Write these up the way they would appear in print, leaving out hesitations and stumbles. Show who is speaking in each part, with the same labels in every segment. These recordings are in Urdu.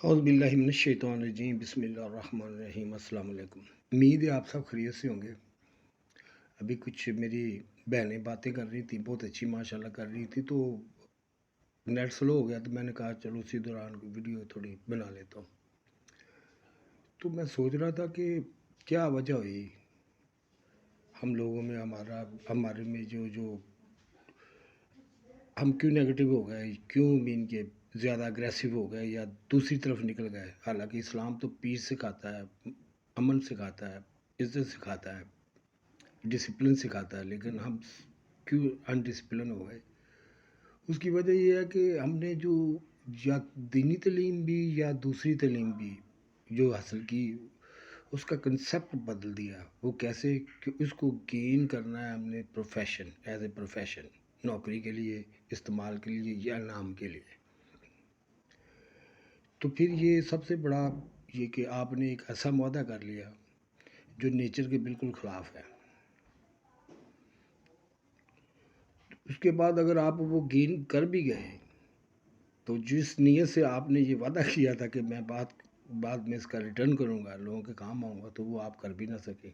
Speaker 1: اعوذ باللہ من الشیطان الرجیم بسم اللہ الرحمن الرحیم السلام علیکم۔ امید ہے آپ سب خیریت سے ہوں گے۔ ابھی کچھ میری بہنیں باتیں کر رہی تھیں، بہت اچھی ماشاءاللہ کر رہی تھی، تو نیٹ سلو ہو گیا تو میں نے کہا چلو اسی دوران ویڈیو تھوڑی بنا لیتا ہوں۔ تو میں سوچ رہا تھا کہ کیا وجہ ہوئی ہم لوگوں میں، ہمارے میں جو ہم کیوں نیگیٹو ہو گئے، کیوں مین کے زیادہ اگریسو ہو گئے یا دوسری طرف نکل گئے۔ حالانکہ اسلام تو پیس سکھاتا ہے، امن سکھاتا ہے، عزت سکھاتا ہے، ڈسپلن سکھاتا ہے، لیکن ہم کیوں انڈسپلن ہو گئے۔ اس کی وجہ یہ ہے کہ ہم نے جو یا دینی تعلیم بھی یا دوسری تعلیم بھی جو حاصل کی، اس کا کنسیپٹ بدل دیا۔ وہ کیسے کہ اس کو گین کرنا ہے ہم نے پروفیشن، ایز اے پروفیشن، نوکری کے لیے، استعمال کے لیے یا نام کے لیے۔ تو پھر یہ سب سے بڑا یہ کہ آپ نے ایک ایسا معاہدہ کر لیا جو نیچر کے بالکل خلاف ہے۔ اس کے بعد اگر آپ وہ گین کر بھی گئے تو جس نیت سے آپ نے یہ وعدہ کیا تھا کہ میں بعد میں اس کا ریٹرن کروں گا، لوگوں کے کام آؤں گا، تو وہ آپ کر بھی نہ سکے۔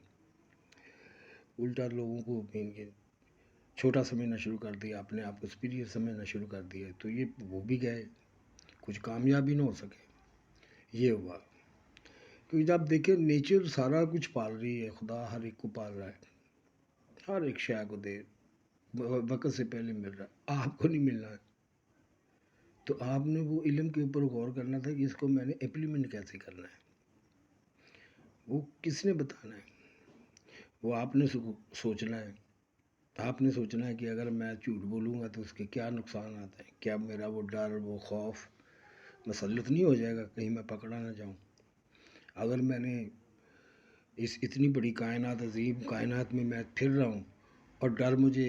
Speaker 1: الٹا لوگوں کو چھوٹا سمجھنا شروع کر دیا، اپنے آپ کو سپیریئر سمجھنا شروع کر دیا، تو یہ وہ بھی گئے، کچھ کامیاب بھی نہ ہو سکے۔ یہ ہوا کیونکہ جب دیکھیں نیچر سارا کچھ پال رہی ہے، خدا ہر ایک کو پال رہا ہے، ہر ایک شے کو دے وقت سے پہلے مل رہا ہے، آپ کو نہیں ملنا ہے۔ تو آپ نے وہ علم کے اوپر غور کرنا تھا کہ اس کو میں نے امپلیمنٹ کیسے کرنا ہے، وہ کس نے بتانا ہے، وہ آپ نے سوچنا ہے۔ آپ نے سوچنا ہے کہ اگر میں جھوٹ بولوں گا تو اس کے کیا نقصانات ہیں، کیا میرا وہ ڈر، وہ خوف مسلط نہیں ہو جائے گا، کہیں میں پکڑا نہ جاؤں۔ اگر میں نے اس اتنی بڑی کائنات، عظیم کائنات میں پھر رہا ہوں اور ڈر مجھے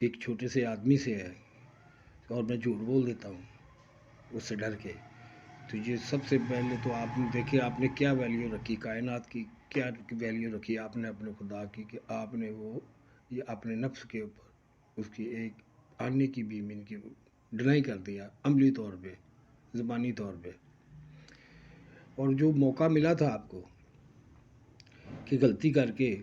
Speaker 1: ایک چھوٹے سے آدمی سے ہے اور میں جھوٹ بول دیتا ہوں اس سے ڈر کے، تو یہ سب سے پہلے تو آپ نے دیکھے آپ نے کیا ویلیو رکھی کائنات کی، کیا ویلیو رکھی آپ نے اپنے خدا کی، کہ آپ نے وہ یہ اپنے نفس کے اوپر اس کی ایک آنے کی بھی من کی ڈینائی کر دیا، عملی طور پہ، زبانی طور پہ۔ اور جو موقع ملا تھا آپ کو کہ غلطی کر کے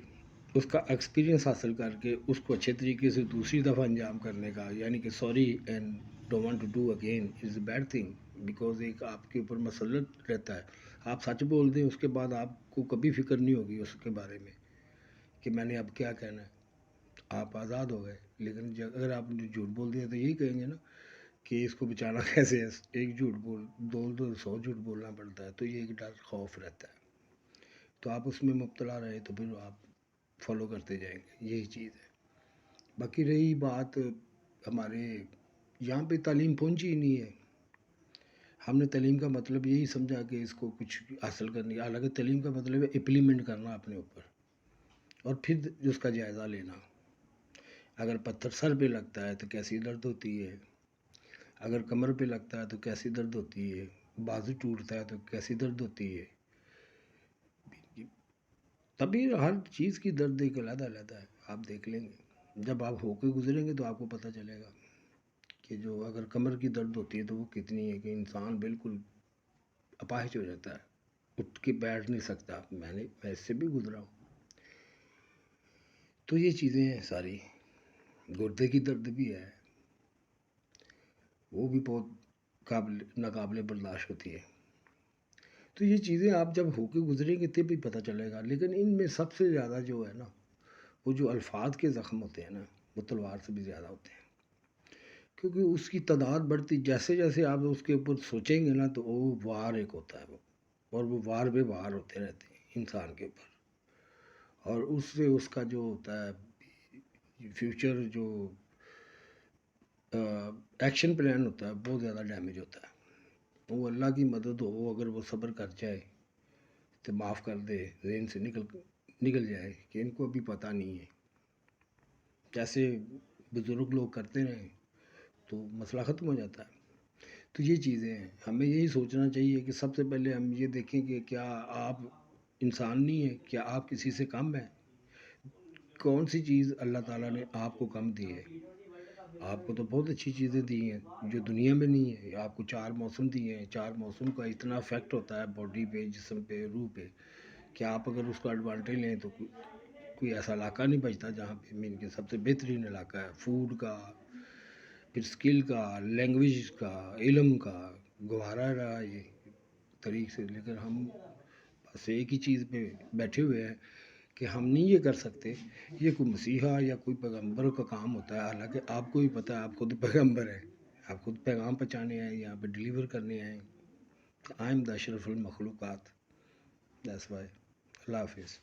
Speaker 1: اس کا ایکسپیرینس حاصل کر کے اس کو اچھے طریقے سے دوسری دفعہ انجام کرنے کا، یعنی کہ sorry and don't want to do again is a bad thing, because ایک آپ کے اوپر مسلط رہتا ہے۔ آپ سچ بول دیں، اس کے بعد آپ کو کبھی فکر نہیں ہوگی اس کے بارے میں کہ میں نے اب کیا کہنا ہے، آپ آزاد ہو گئے۔ لیکن اگر آپ نے جھوٹ بول دیا تو یہی کہیں گے نا کہ اس کو بچانا کیسے ہے، ایک جھوٹ دو 100 جھوٹ بولنا پڑتا ہے، تو یہ ایک ڈر خوف رہتا ہے، تو آپ اس میں مبتلا رہے تو پھر آپ فالو کرتے جائیں گے، یہی چیز ہے۔ باقی رہی بات ہمارے یہاں پہ تعلیم پہنچی ہی نہیں ہے۔ ہم نے تعلیم کا مطلب یہی سمجھا کہ اس کو کچھ حاصل کرنی، حالانکہ تعلیم کا مطلب ہے امپلیمنٹ کرنا اپنے اوپر اور پھر اس کا جائزہ لینا۔ اگر پتھر سر پہ لگتا ہے تو کیسی درد ہوتی ہے، اگر کمر پہ لگتا ہے تو کیسی درد ہوتی ہے، بازو ٹوٹتا ہے تو کیسی درد ہوتی ہے۔ تبھی ہر چیز کی درد ایک علیحدہ علیحدہ ہے، آپ دیکھ لیں گے جب آپ ہو کے گزریں گے تو آپ کو پتہ چلے گا کہ جو اگر کمر کی درد ہوتی ہے تو وہ کتنی ہے، کہ انسان بالکل اپاہج ہو جاتا ہے، اٹھ کے بیٹھ نہیں سکتا۔ میں اس سے بھی گزرا ہوں۔ تو یہ چیزیں ہیں ساری، گردے کی درد بھی ہے، وہ بھی بہت ناقابل برداشت ہوتی ہے۔ تو یہ چیزیں آپ جب ہو کے گزریں گے تب بھی پتہ چلے گا۔ لیکن ان میں سب سے زیادہ جو ہے نا، وہ جو الفاظ کے زخم ہوتے ہیں نا، وہ تلوار سے بھی زیادہ ہوتے ہیں، کیونکہ اس کی تعداد بڑھتی جیسے جیسے آپ اس کے اوپر سوچیں گے نا، تو وہ وار ایک ہوتا ہے وہ، اور وہ وار بے وار ہوتے رہتے ہیں انسان کے اوپر، اور اس سے اس کا جو ہوتا ہے فیوچر جو ایکشن پلان ہوتا ہے بہت زیادہ ڈیمیج ہوتا ہے۔ وہ اللہ کی مدد ہو، اگر وہ صبر کر جائے تو معاف کر دے، ذہن سے نکل جائے کہ ان کو ابھی پتہ نہیں ہے، جیسے بزرگ لوگ کرتے رہیں تو مسئلہ ختم ہو جاتا ہے۔ تو یہ چیزیں ہیں، ہمیں یہی سوچنا چاہیے کہ سب سے پہلے ہم یہ دیکھیں کہ کیا آپ انسان نہیں ہیں، کیا آپ کسی سے کم ہیں، کون سی چیز اللہ تعالیٰ نے آپ کو کم دی ہے، آپ کو تو بہت اچھی چیزیں دی ہیں جو دنیا میں نہیں ہے. آپ کو 4 موسم دیے ہیں. 4 موسم کا اتنا افیکٹ ہوتا ہے باڈی پہ، جسم پہ، روح پہ، کہ آپ اگر اس کا ایڈوانٹیج لیں تو کوئی ایسا علاقہ نہیں بچتا جہاں پہ مین کے سب سے بہترین علاقہ ہے فوڈ کا، پھر اسکل کا، لینگویج کا، علم کا گوہرا رہا یہ طریق سے. لیکن ہم بس ایک ہی چیز پہ بیٹھے ہوئے ہیں کہ ہم نہیں یہ کر سکتے. یہ کوئی مسیحا یا کوئی پیغمبر کا کام ہوتا ہے، حالانکہ آپ کو بھی پتہ ہے آپ خود پیغمبر ہیں، آپ خود پیغام پہنچانے آئے، یہاں پہ ڈیلیور کرنے آئے. آئی ایم دا اشرف المخلوقات. That's why. اللہ حافظ.